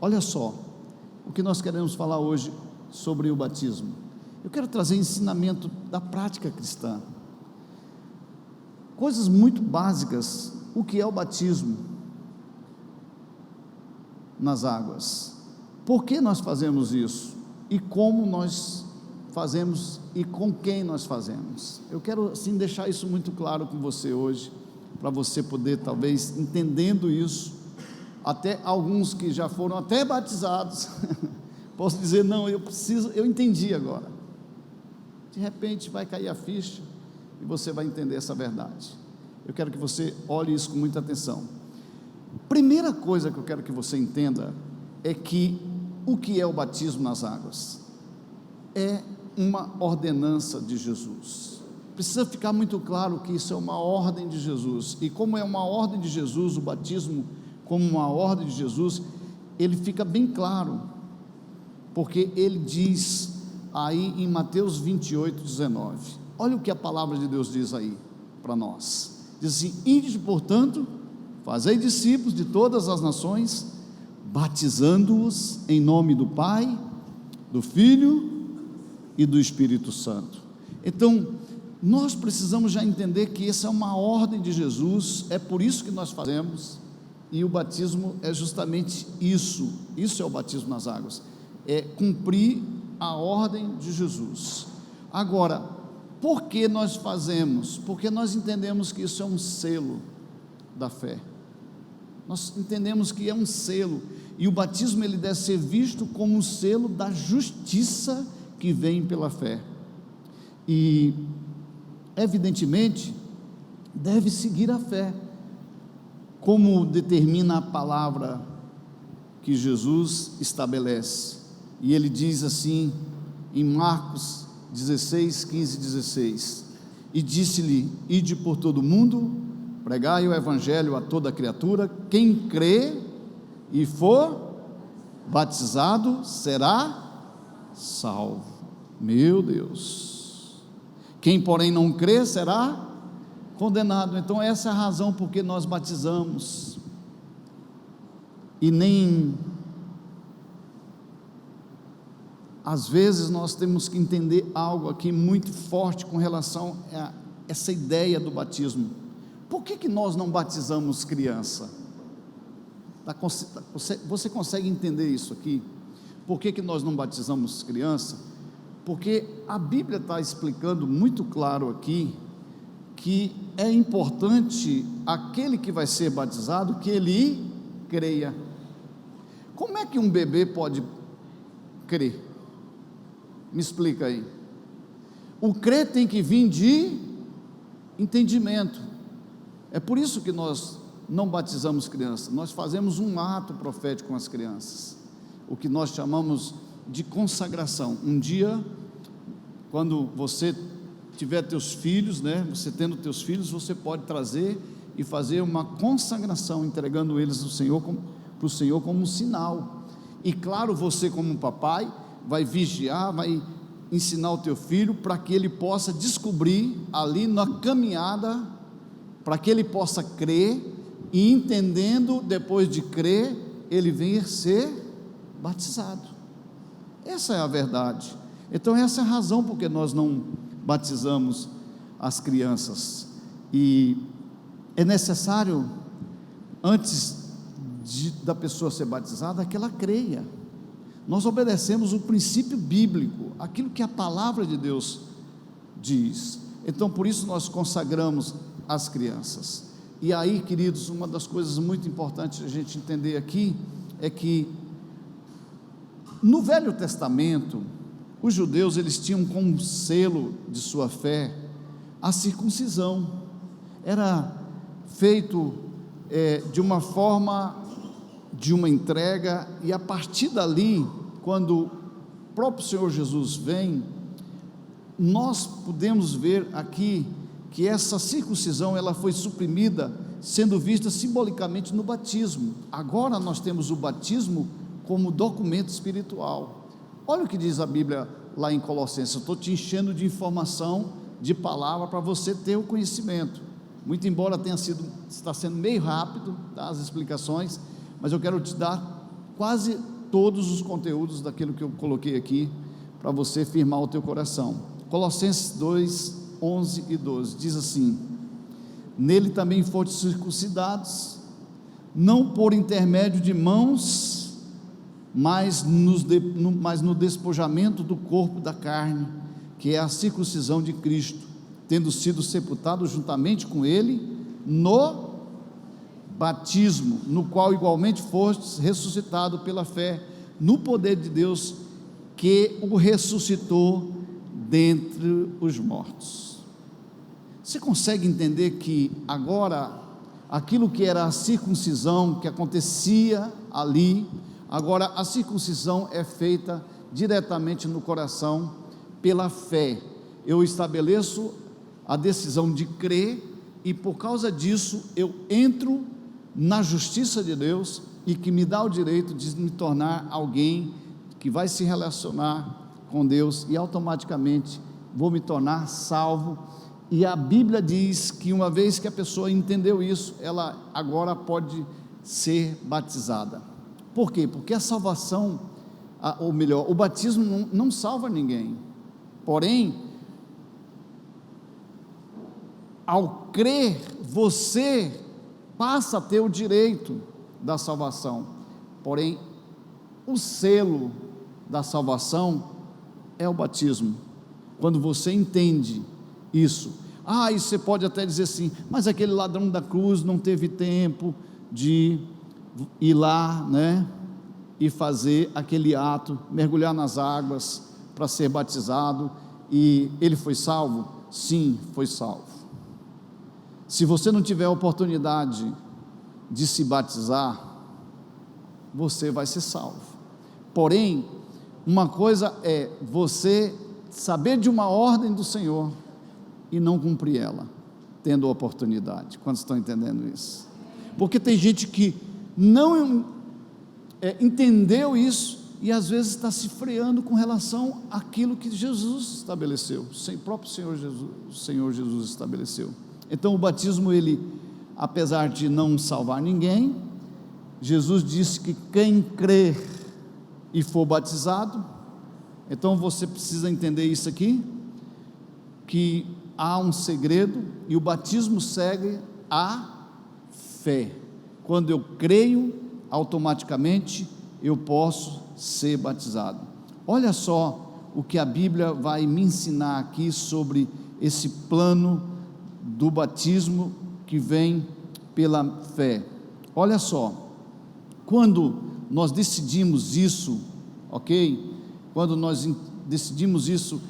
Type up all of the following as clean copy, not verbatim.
Olha só, o que nós queremos falar hoje sobre o batismo. Eu quero trazer ensinamento da prática cristã, coisas muito básicas. O que é o batismo nas águas? Por que nós fazemos isso? E como nós fazemos e com quem nós fazemos? Eu quero assim deixar isso muito claro com você hoje, para você poder, talvez, entendendo isso, até alguns que já foram até batizados, posso dizer, não, eu entendi agora. De repente vai cair a ficha e você vai entender essa verdade. Eu quero que você olhe isso com muita atenção. Primeira coisa que eu quero que você entenda é que o que é o batismo nas águas? É uma ordenança de Jesus. Precisa ficar muito claro que isso é uma ordem de Jesus, e como é uma ordem de Jesus, o batismo como uma ordem de Jesus, ele fica bem claro, porque ele diz aí em Mateus 28:19, olha o que a palavra de Deus diz aí para nós, diz assim: ide, portanto, fazei discípulos de todas as nações, batizando-os em nome do Pai, do Filho e do Espírito Santo. Então, nós precisamos já entender que essa é uma ordem de Jesus, é por isso que nós fazemos, e o batismo é justamente isso é o batismo nas águas, é cumprir a ordem de Jesus. Agora, por que nós fazemos? Porque nós entendemos que isso é um selo da fé, nós entendemos que é um selo, e o batismo ele deve ser visto como um selo da justiça que vem pela fé, e evidentemente deve seguir a fé, como determina a palavra que Jesus estabelece, e ele diz assim em Marcos 16, 15 e 16, e disse-lhe: ide por todo o mundo, pregai o evangelho a toda criatura, quem crê e for batizado será salvo. Meu Deus, quem porém não crê será condenado. Então essa é a razão por que nós batizamos, e nem, às vezes nós temos que entender algo aqui muito forte com relação a essa ideia do batismo. Por que nós não batizamos criança? Você consegue entender isso aqui? Por que nós não batizamos criança? Porque a Bíblia está explicando muito claro aqui, que é importante aquele que vai ser batizado, que ele creia. Como é que um bebê pode crer? Me explica aí. O crer tem que vir de entendimento. É por isso que nós não batizamos crianças, nós fazemos um ato profético com as crianças, o que nós chamamos de consagração. Um dia, quando você tiver teus filhos, você tendo teus filhos, você pode trazer e fazer uma consagração, entregando eles para o Senhor como um sinal, e claro, você como papai, vai vigiar, vai ensinar o teu filho, para que ele possa descobrir ali na caminhada, para que ele possa crer, e entendendo, depois de crer, ele venha ser batizado. Essa é a verdade. Então essa é a razão porque nós não batizamos as crianças, e é necessário, antes da pessoa ser batizada, que ela creia. Nós obedecemos o princípio bíblico, aquilo que a palavra de Deus diz. Então por isso nós consagramos as crianças. E aí, queridos, uma das coisas muito importantes a gente entender aqui, é que no Velho Testamento, os judeus, eles tinham como selo de sua fé a circuncisão. Era feito de uma forma, de uma entrega, e a partir dali, quando o próprio Senhor Jesus vem, nós podemos ver aqui que essa circuncisão ela foi suprimida, sendo vista simbolicamente no batismo. Agora nós temos o batismo como documento espiritual. Olha o que diz a Bíblia lá em Colossenses. Eu estou te enchendo de informação, de palavra, para você ter o conhecimento, muito embora está sendo meio rápido, tá, as explicações, mas eu quero te dar quase todos os conteúdos daquilo que eu coloquei aqui, para você firmar o teu coração. Colossenses 2, 11 e 12, diz assim: nele também foste circuncidados, não por intermédio de mãos, mas no despojamento do corpo da carne, que é a circuncisão de Cristo, tendo sido sepultado juntamente com ele no batismo, no qual igualmente fostes ressuscitado pela fé no poder de Deus, que o ressuscitou dentre os mortos. Você consegue entender que agora, aquilo que era a circuncisão, que acontecia ali, agora a circuncisão é feita diretamente no coração, pela fé. Eu estabeleço a decisão de crer, e por causa disso eu entro na justiça de Deus, e que me dá o direito de me tornar alguém que vai se relacionar com Deus, e automaticamente vou me tornar salvo. E a Bíblia diz que uma vez que a pessoa entendeu isso, ela agora pode ser batizada. Por quê? Porque a salvação, ou melhor, o batismo não salva ninguém, porém, ao crer, você passa a ter o direito da salvação. Porém, o selo da salvação é o batismo. Quando você entende isso, e você pode até dizer assim: mas aquele ladrão da cruz não teve tempo de ir lá, né, e fazer aquele ato, mergulhar nas águas para ser batizado, e ele foi salvo? Sim, foi salvo. Se você não tiver a oportunidade de se batizar, você vai ser salvo. Porém, uma coisa é você saber de uma ordem do Senhor e não cumprir ela, tendo a oportunidade. Quantos estão entendendo isso? Porque tem gente que não entendeu isso, e às vezes está se freando com relação àquilo que Jesus estabeleceu, o próprio Senhor Jesus estabeleceu. Então o batismo, ele, apesar de não salvar ninguém, Jesus disse que quem crer e for batizado, então você precisa entender isso aqui, que há um segredo, e o batismo segue a fé. Quando eu creio, automaticamente eu posso ser batizado. Olha só o que a Bíblia vai me ensinar aqui sobre esse plano do batismo que vem pela fé. Olha só, quando nós decidimos isso, ok? Quando nós decidimos isso,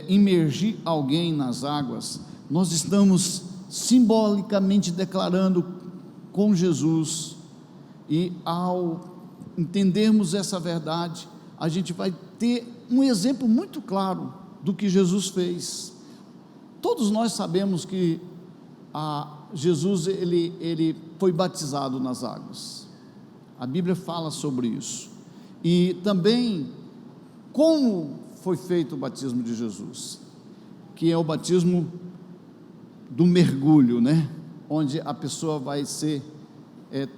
imergir alguém nas águas, nós estamos simbolicamente declarando com Jesus, e ao entendermos essa verdade, a gente vai ter um exemplo muito claro do que Jesus fez. Todos nós sabemos que Jesus ele foi batizado nas águas, a Bíblia fala sobre isso, e também como foi feito o batismo de Jesus, que é o batismo do mergulho, né? Onde a pessoa vai ser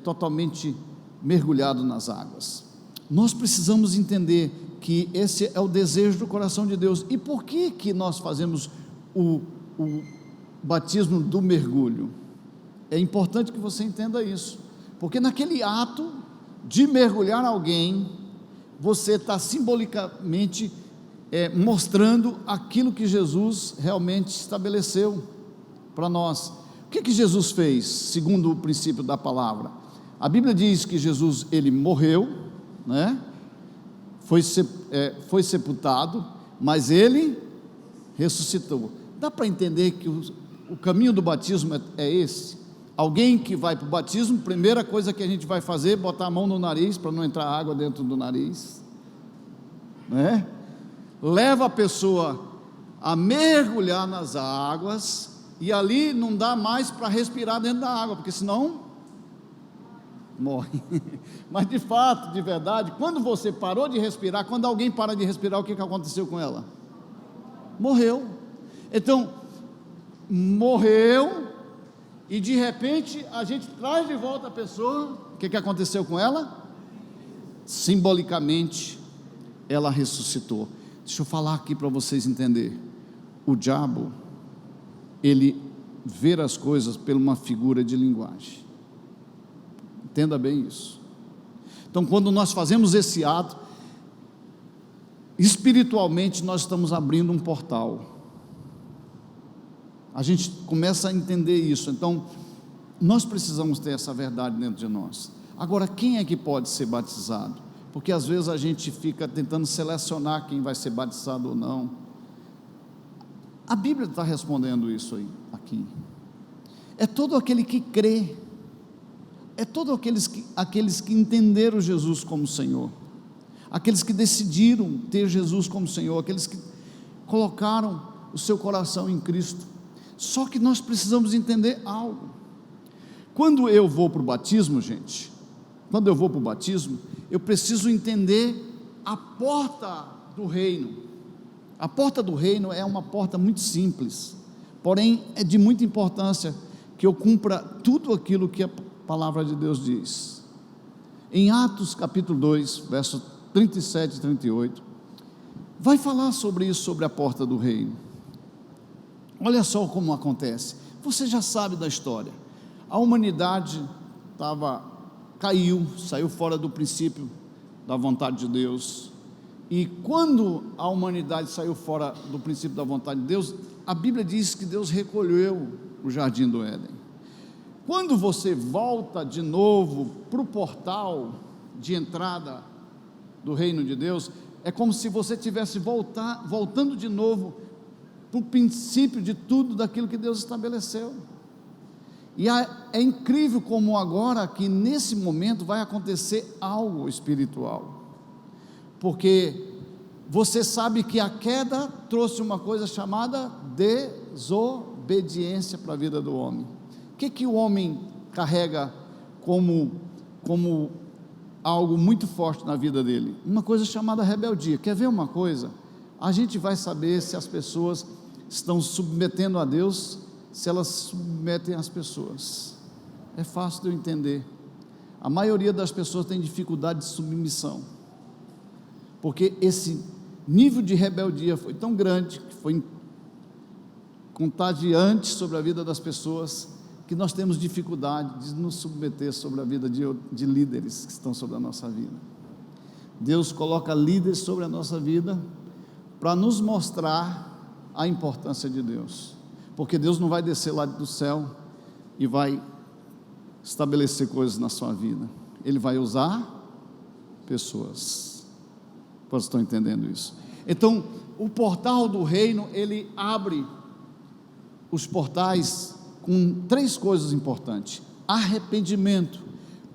totalmente mergulhado nas águas. Nós precisamos entender que esse é o desejo do coração de Deus. E por que nós fazemos o batismo do mergulho? É importante que você entenda isso, porque naquele ato de mergulhar alguém, você está simbolicamente mostrando aquilo que Jesus realmente estabeleceu para nós. O que Jesus fez, segundo o princípio da palavra? A Bíblia diz que Jesus, ele morreu, né? Foi sepultado, mas ele ressuscitou. Dá para entender que o caminho do batismo é esse? Alguém que vai para o batismo, primeira coisa que a gente vai fazer, botar a mão no nariz, para não entrar água dentro do nariz, né? Leva a pessoa a mergulhar nas águas, e ali não dá mais para respirar dentro da água, porque senão morre. Mas de fato, de verdade, quando você parou de respirar, quando alguém para de respirar, o que aconteceu com ela? Morreu. Então, morreu, e de repente a gente traz de volta a pessoa. O que aconteceu com ela? simbolicamente, ela ressuscitou. Deixa eu falar aqui para vocês entenderem. O diabo, ele vê as coisas por uma figura de linguagem. Entenda bem isso. Então, quando nós fazemos esse ato, espiritualmente nós estamos abrindo um portal. A gente começa a entender isso. Então, nós precisamos ter essa verdade dentro de nós. Agora, quem é que pode ser batizado? Porque às vezes a gente fica tentando selecionar quem vai ser batizado ou não. A Bíblia está respondendo isso aí, aqui. É todo aquele que crê, é todos aqueles que entenderam Jesus como Senhor, aqueles que decidiram ter Jesus como Senhor, aqueles que colocaram o seu coração em Cristo. Só que nós precisamos entender algo. Quando eu vou para o batismo, gente, eu preciso entender a porta do reino. A porta do reino é uma porta muito simples, porém é de muita importância que eu cumpra tudo aquilo que a palavra de Deus diz. Em Atos capítulo 2, versos 37 e 38, vai falar sobre isso, sobre a porta do reino. Olha só como acontece. Você já sabe da história. A humanidade caiu, saiu fora do princípio da vontade de Deus. E quando a humanidade saiu fora do princípio da vontade de Deus, a Bíblia diz que Deus recolheu o jardim do Éden. Quando você volta de novo para o portal de entrada do reino de Deus, é como se você estivesse voltando de novo para o princípio de tudo daquilo que Deus estabeleceu. E é incrível como agora, que nesse momento vai acontecer algo espiritual, porque você sabe que a queda trouxe uma coisa chamada desobediência para a vida do homem. O que o homem carrega como algo muito forte na vida dele? Uma coisa chamada rebeldia. Quer ver uma coisa? A gente vai saber se as pessoas estão submetendo a Deus, se elas submetem as pessoas. É fácil de eu entender. A maioria das pessoas tem dificuldade de submissão, porque esse nível de rebeldia foi tão grande, que foi contagiante sobre a vida das pessoas, que nós temos dificuldade de nos submeter sobre a vida de líderes que estão sobre a nossa vida. Deus coloca líderes sobre a nossa vida para nos mostrar a importância de Deus, porque Deus não vai descer lá do céu e vai estabelecer coisas na sua vida. Ele vai usar pessoas. Vocês estão entendendo isso? Então, o portal do reino, ele abre os portais com 3 coisas importantes. Arrependimento.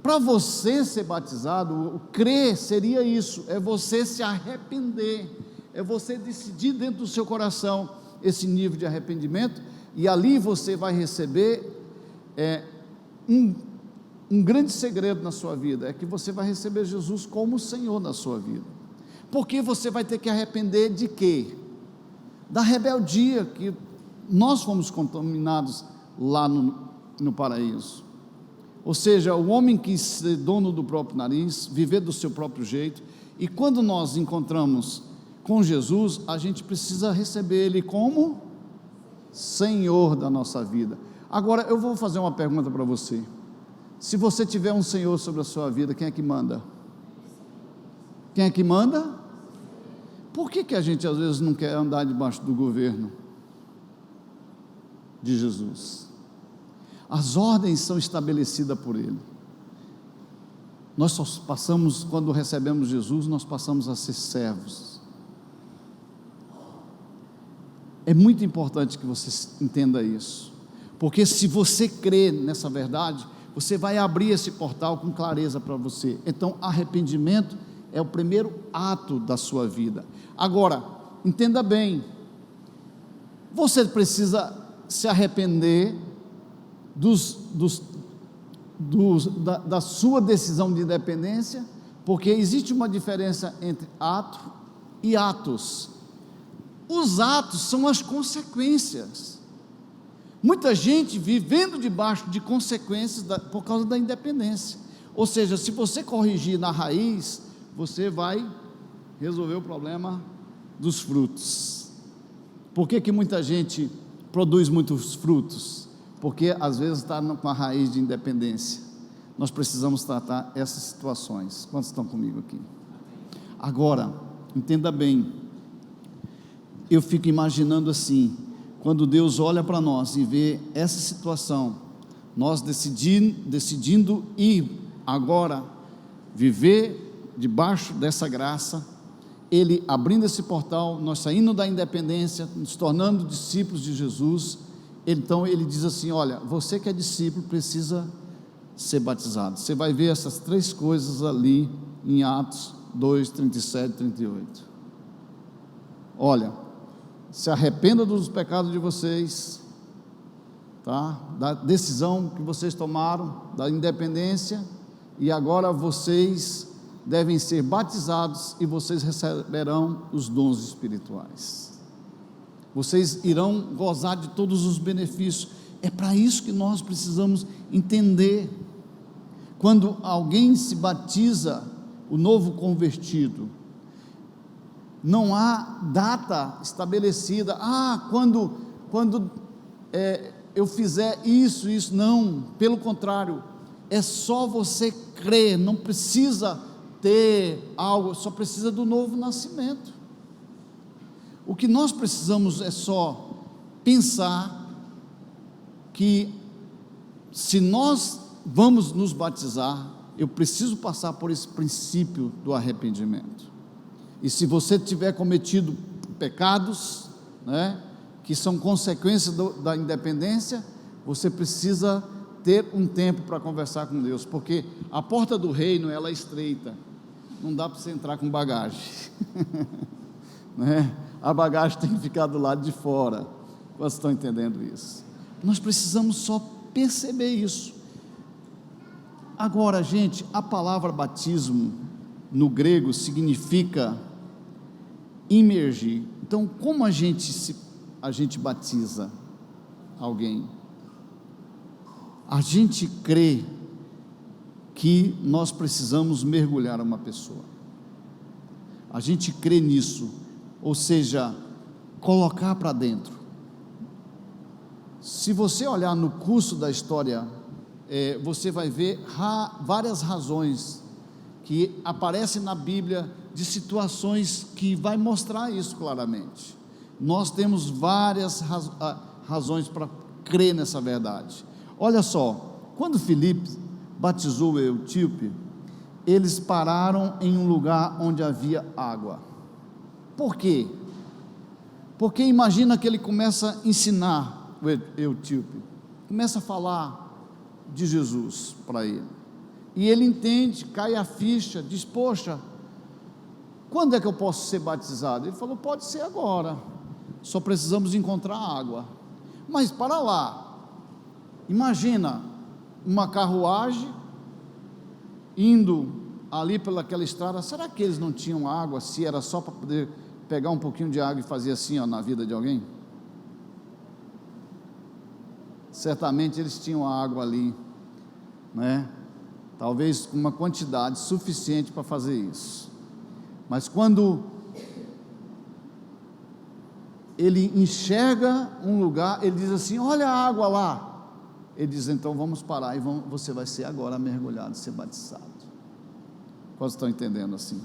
Para você ser batizado, o crer seria isso, é você se arrepender, é você decidir dentro do seu coração esse nível de arrependimento, e ali você vai receber um grande segredo na sua vida, é que você vai receber Jesus como Senhor na sua vida, porque você vai ter que arrepender de quê? Da rebeldia que nós fomos contaminados lá no paraíso. Ou seja, o homem quis ser dono do próprio nariz, viver do seu próprio jeito, e quando nós encontramos com Jesus, a gente precisa receber Ele como Senhor da nossa vida. Agora, eu vou fazer uma pergunta para você. Se você tiver um Senhor sobre a sua vida, quem é que manda? Quem é que manda? Por que a gente às vezes não quer andar debaixo do governo de Jesus? As ordens são estabelecidas por Ele. Nós só passamos, quando recebemos Jesus, nós passamos a ser servos. É muito importante que você entenda isso, porque se você crê nessa verdade, você vai abrir esse portal com clareza para você. Então, arrependimento é o primeiro ato da sua vida. Agora, entenda bem, você precisa se arrepender da sua decisão de independência, porque existe uma diferença entre ato e atos. Os atos são as consequências. Muita gente vivendo debaixo de consequências por causa da independência. Ou seja, se você corrigir na raiz, você vai resolver o problema dos frutos. Por que muita gente produz muitos frutos? Porque às vezes está com a raiz de independência. Nós precisamos tratar essas situações. Quantos estão comigo aqui? Agora, entenda bem, eu fico imaginando assim, quando Deus olha para nós e vê essa situação, nós decidindo ir agora, viver debaixo dessa graça, Ele abrindo esse portal, nós saindo da independência, nos tornando discípulos de Jesus, então Ele diz assim, olha, você que é discípulo precisa ser batizado. Você vai ver essas três coisas ali em Atos 2, 37 e 38. Olha, se arrependa dos pecados de vocês, tá? Da decisão que vocês tomaram, da independência, e agora vocês devem ser batizados e vocês receberão os dons espirituais. Vocês irão gozar de todos os benefícios. É para isso que nós precisamos entender. Quando alguém se batiza, o novo convertido, não há data estabelecida, quando eu fizer isso, não, pelo contrário, é só você crer, não precisa ter algo, só precisa do novo nascimento. O que nós precisamos é só pensar que se nós vamos nos batizar, eu preciso passar por esse princípio do arrependimento. E se você tiver cometido pecados, que são consequências da independência, você precisa ter um tempo para conversar com Deus, porque a porta do reino, ela é estreita, não dá para você entrar com bagagem, a bagagem tem que ficar do lado de fora. Vocês estão entendendo isso? Nós precisamos só perceber isso. Agora, gente, a palavra batismo no grego significa imergir. Então, como a gente batiza alguém? A gente crê que nós precisamos mergulhar uma pessoa. A gente crê nisso, ou seja, colocar para dentro. Se você olhar no curso da história, você vai ver várias razões que aparecem na Bíblia, de situações que vai mostrar isso claramente. Nós temos várias razões para crer nessa verdade. Olha só, quando Filipe batizou o etíope, eles pararam em um lugar onde havia água. Por quê? Porque imagina que ele começa a ensinar o etíope, começa a falar de Jesus para ele, e ele entende, cai a ficha, diz, poxa, quando é que eu posso ser batizado? Ele falou, pode ser agora, só precisamos encontrar água. Mas para lá, imagina uma carruagem indo ali pelaquela estrada, será que eles não tinham água, se era só para poder pegar um pouquinho de água e fazer assim, na vida de alguém? Certamente eles tinham água ali, talvez uma quantidade suficiente para fazer isso. Mas quando ele enxerga um lugar, ele diz assim, olha a água lá, ele diz, então vamos parar, e você vai ser agora mergulhado, ser batizado. Vocês estão entendendo assim?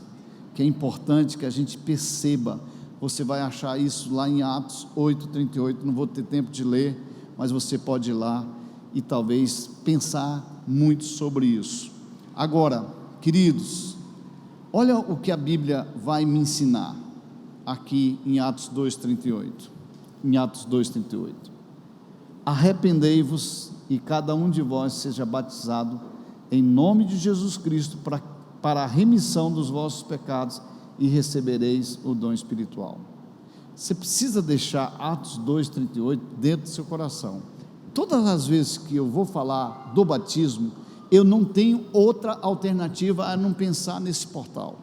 Que é importante que a gente perceba. Você vai achar isso lá em Atos 8:38, não vou ter tempo de ler, mas você pode ir lá e talvez pensar muito sobre isso. Agora, queridos, olha o que a Bíblia vai me ensinar aqui em Atos 2:38. Em Atos 2:38. Arrependei-vos e cada um de vós seja batizado em nome de Jesus Cristo para a remissão dos vossos pecados e recebereis o dom espiritual. Você precisa deixar Atos 2:38 dentro do seu coração. Todas as vezes que eu vou falar do batismo, eu não tenho outra alternativa a não pensar nesse portal.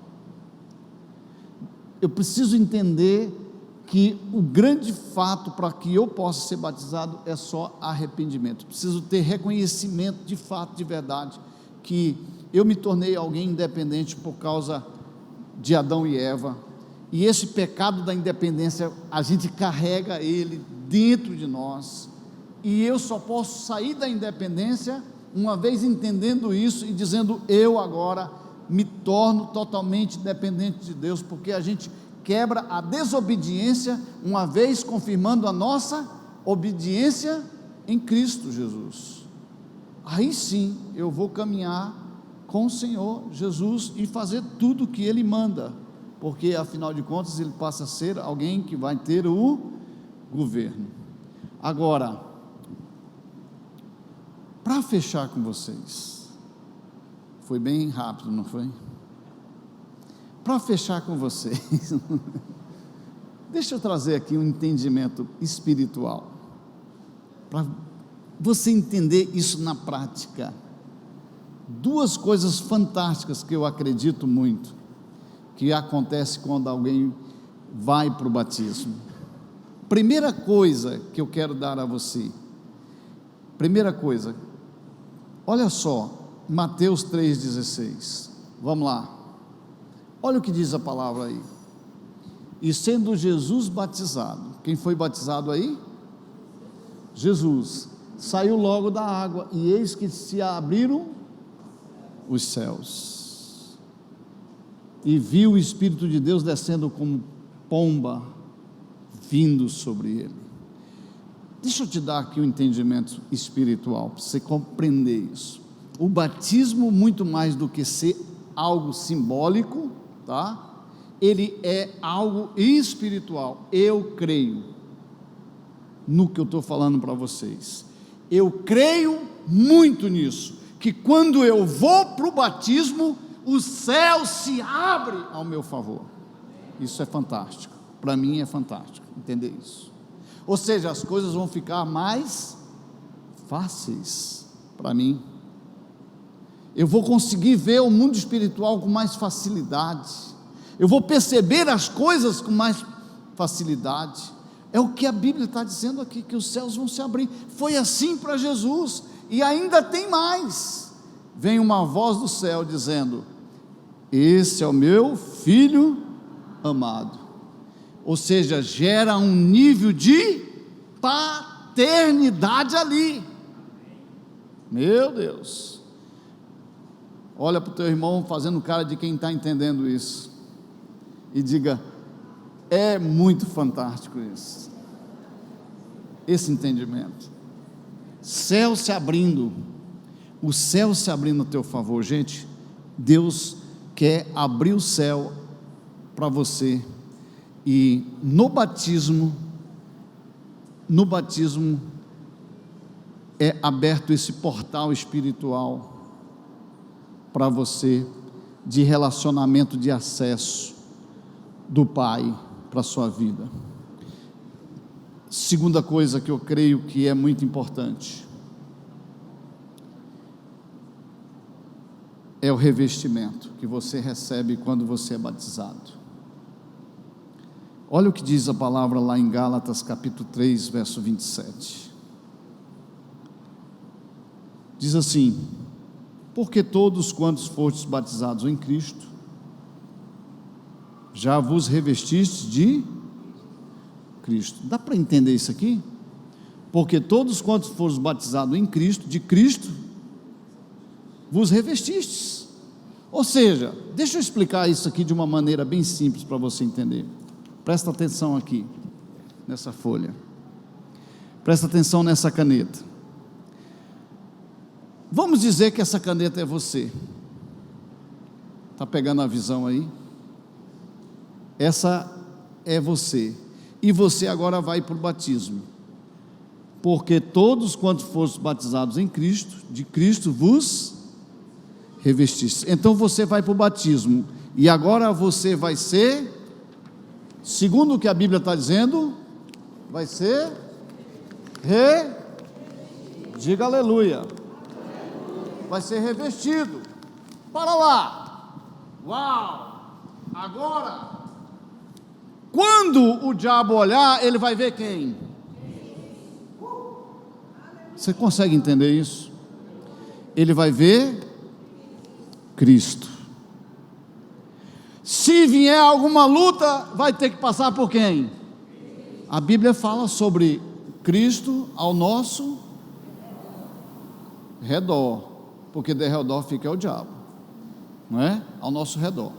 Eu preciso entender que o grande fato para que eu possa ser batizado é só arrependimento. Preciso ter reconhecimento de fato, de verdade, que eu me tornei alguém independente por causa de Adão e Eva, e esse pecado da independência, a gente carrega ele dentro de nós, e eu só posso sair da independência uma vez entendendo isso e dizendo: eu agora me torno totalmente dependente de Deus, porque a gente quebra a desobediência, uma vez confirmando a nossa obediência em Cristo Jesus. Aí sim eu vou caminhar com o Senhor Jesus e fazer tudo o que Ele manda, porque afinal de contas Ele passa a ser alguém que vai ter o governo. Agora, para fechar com vocês, foi bem rápido, não foi? Para fechar com vocês, deixa eu trazer aqui um entendimento espiritual, para você entender isso na prática. Duas coisas fantásticas que eu acredito muito, que acontece quando alguém vai para o batismo. Primeira coisa que eu quero dar a você, primeira coisa, olha só, Mateus 3,16, vamos lá, olha o que diz a palavra aí: e sendo Jesus batizado, quem foi batizado aí? Jesus, saiu logo da água, e eis que se abriram os céus, e viu o Espírito de Deus descendo como pomba, vindo sobre ele. Deixa eu te dar aqui um entendimento espiritual, para você compreender isso. O batismo, muito mais do que ser algo simbólico, tá? Ele é algo espiritual. Eu creio no que eu estou falando para vocês, eu creio muito nisso, que quando eu vou para o batismo, o céu se abre ao meu favor. Isso é fantástico, para mim é fantástico entender isso. Ou seja, as coisas vão ficar mais fáceis para mim, eu vou conseguir ver o mundo espiritual com mais facilidade, eu vou perceber as coisas com mais facilidade. É o que a Bíblia está dizendo aqui, que os céus vão se abrir. Foi assim para Jesus, e ainda tem mais. Vem uma voz do céu dizendo: esse é o meu filho amado. Ou seja, gera um nível de paternidade ali. Meu Deus, olha para o teu irmão fazendo cara de quem está entendendo isso, e diga: é muito fantástico isso, esse entendimento. Céu se abrindo, o céu se abrindo a teu favor. Gente, Deus quer abrir o céu para você, e no batismo é aberto esse portal espiritual para você, de relacionamento, de acesso do Pai para a sua vida. Segunda coisa que eu creio que é muito importante é o revestimento que você recebe quando você é batizado. Olha o que diz a palavra lá em Gálatas capítulo 3, verso 27. Diz assim: porque todos quantos fostes batizados em Cristo, já vos revestistes de Cristo. Dá para entender isso aqui? Porque todos quantos foram batizados em Cristo, de Cristo, vos revestistes. Ou seja, deixa eu explicar isso aqui de uma maneira bem simples para você entender. Presta atenção aqui, nessa folha. Presta atenção nessa caneta. Vamos dizer que essa caneta é você. Está pegando a visão aí? Essa é você, e você agora vai para o batismo, porque todos quantos foram batizados em Cristo, de Cristo vos revestistes. Então você vai para o batismo, e agora você vai ser, segundo o que a Bíblia está dizendo, vai ser diga aleluia, vai ser revestido. Para lá, uau, agora, quando o diabo olhar, ele vai ver quem? Você consegue entender isso? Ele vai ver Cristo. Se Se vier alguma luta, vai ter que passar por quem? A Bíblia fala sobre Cristo ao nosso redor, porque de redor fica o diabo, não é? Ao nosso redor.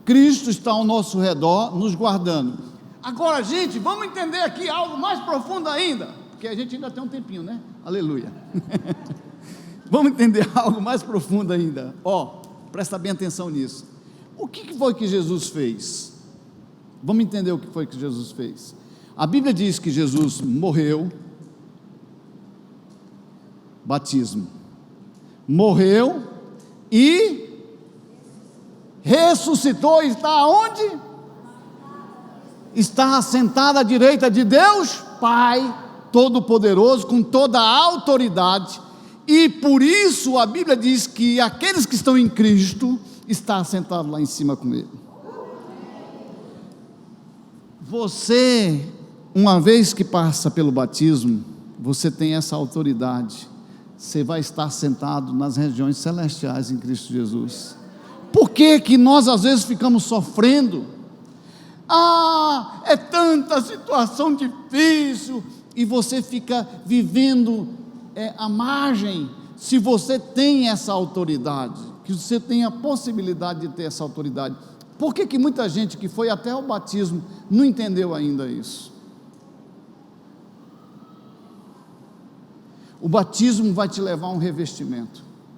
Cristo está ao nosso redor, nos guardando. Agora, gente, vamos entender aqui algo mais profundo ainda, porque a gente ainda tem um tempinho, né? Aleluia. Vamos entender algo mais profundo ainda. Presta bem atenção nisso. O que foi que Jesus fez? Vamos entender o que foi que Jesus fez. A Bíblia diz que Jesus morreu, batismo, morreu e ressuscitou, está onde? Está assentado à direita de Deus Pai Todo-Poderoso, com toda a autoridade, e por isso a Bíblia diz que aqueles que estão em Cristo, está assentado lá em cima com Ele. Você, uma vez que passa pelo batismo, você tem essa autoridade, você vai estar sentado nas regiões celestiais em Cristo Jesus. Por que que nós às vezes ficamos sofrendo? É tanta situação difícil, e você fica vivendo à margem. Se você tem essa autoridade, que você tem a possibilidade de ter essa autoridade, por que que muita gente que foi até o batismo não entendeu ainda isso? O batismo vai te levar a um revestimento.